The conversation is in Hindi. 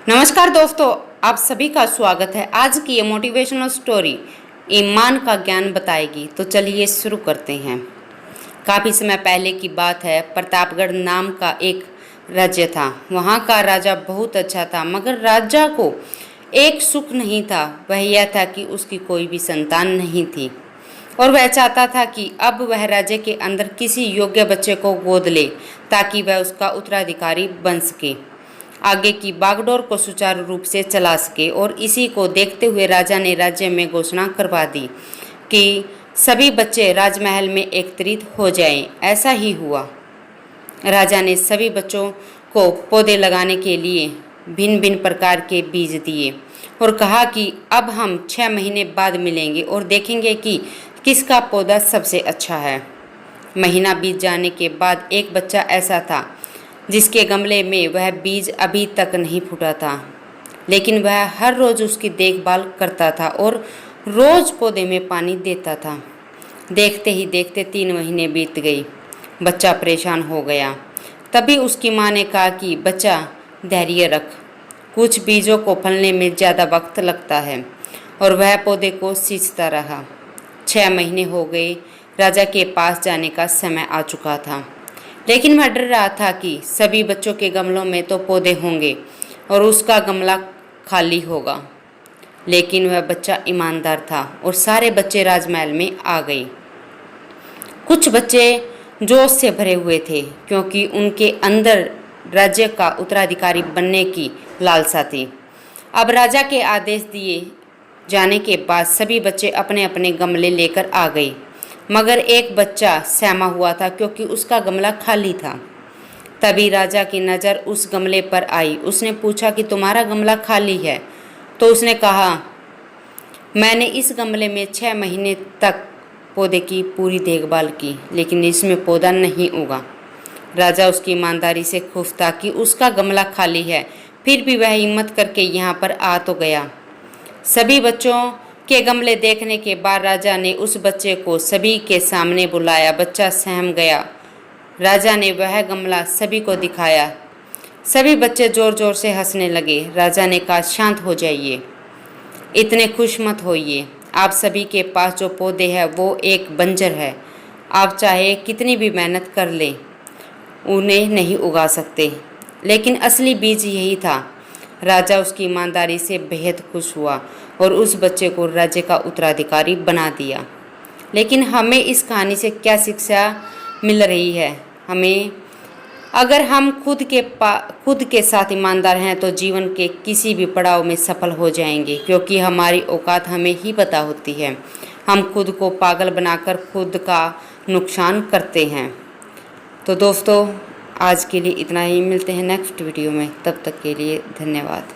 नमस्कार दोस्तों, आप सभी का स्वागत है। आज की ये मोटिवेशनल स्टोरी ईमान का ज्ञान बताएगी। तो चलिए शुरू करते हैं। काफ़ी समय पहले की बात है। प्रतापगढ़ नाम का एक राज्य था। वहाँ का राजा बहुत अच्छा था, मगर राजा को एक सुख नहीं था। वह यह था कि उसकी कोई भी संतान नहीं थी और वह चाहता था कि अब वह राज्य के अंदर किसी योग्य बच्चे को गोद ले ताकि वह उसका उत्तराधिकारी बन सके, आगे की बागडोर को सुचारू रूप से चला सके। और इसी को देखते हुए राजा ने राज्य में घोषणा करवा दी कि सभी बच्चे राजमहल में एकत्रित हो जाएं। ऐसा ही हुआ। राजा ने सभी बच्चों को पौधे लगाने के लिए भिन्न भिन्न प्रकार के बीज दिए और कहा कि अब हम 6 महीने बाद मिलेंगे और देखेंगे कि किसका पौधा सबसे अच्छा है। महीना बीत जाने के बाद एक बच्चा ऐसा था जिसके गमले में वह बीज अभी तक नहीं फूटा था, लेकिन वह हर रोज़ उसकी देखभाल करता था और रोज़ पौधे में पानी देता था। देखते ही देखते 3 महीने बीत गई। बच्चा परेशान हो गया। तभी उसकी माँ ने कहा कि बच्चा धैर्य रख, कुछ बीजों को फलने में ज़्यादा वक्त लगता है। और वह पौधे को सींचता रहा। 6 महीने हो गए। राजा के पास जाने का समय आ चुका था, लेकिन वह डर रहा था कि सभी बच्चों के गमलों में तो पौधे होंगे और उसका गमला खाली होगा। लेकिन वह बच्चा ईमानदार था और सारे बच्चे राजमहल में आ गए। कुछ बच्चे जोश से भरे हुए थे क्योंकि उनके अंदर राज्य का उत्तराधिकारी बनने की लालसा थी। अब राजा के आदेश दिए जाने के बाद सभी बच्चे अपने अपने गमले लेकर आ गए, मगर एक बच्चा सहमा हुआ था क्योंकि उसका गमला खाली था। तभी राजा की नज़र उस गमले पर आई। उसने पूछा कि तुम्हारा गमला खाली है? तो उसने कहा, मैंने इस गमले में 6 महीने तक पौधे की पूरी देखभाल की, लेकिन इसमें पौधा नहीं उगा। राजा उसकी ईमानदारी से खुश था कि उसका गमला खाली है, फिर भी वह हिम्मत करके यहाँ पर आ तो गया। सभी बच्चों के गमले देखने के बाद राजा ने उस बच्चे को सभी के सामने बुलाया। बच्चा सहम गया। राजा ने वह गमला सभी को दिखाया। सभी बच्चे जोर जोर से हंसने लगे। राजा ने कहा, शांत हो जाइए, इतने खुश मत होइए। आप सभी के पास जो पौधे हैं वो एक बंजर है। आप चाहे कितनी भी मेहनत कर लें, उन्हें नहीं उगा सकते, लेकिन असली बीज यही था। राजा उसकी ईमानदारी से बेहद खुश हुआ और उस बच्चे को राज्य का उत्तराधिकारी बना दिया। लेकिन हमें इस कहानी से क्या शिक्षा मिल रही है? हमें अगर हम खुद के साथ ईमानदार हैं तो जीवन के किसी भी पड़ाव में सफल हो जाएंगे, क्योंकि हमारी औकात हमें ही पता होती है। हम खुद को पागल बनाकर खुद का नुकसान करते हैं। तो दोस्तों, आज के लिए इतना ही। मिलते हैं नेक्स्ट वीडियो में। तब तक के लिए धन्यवाद।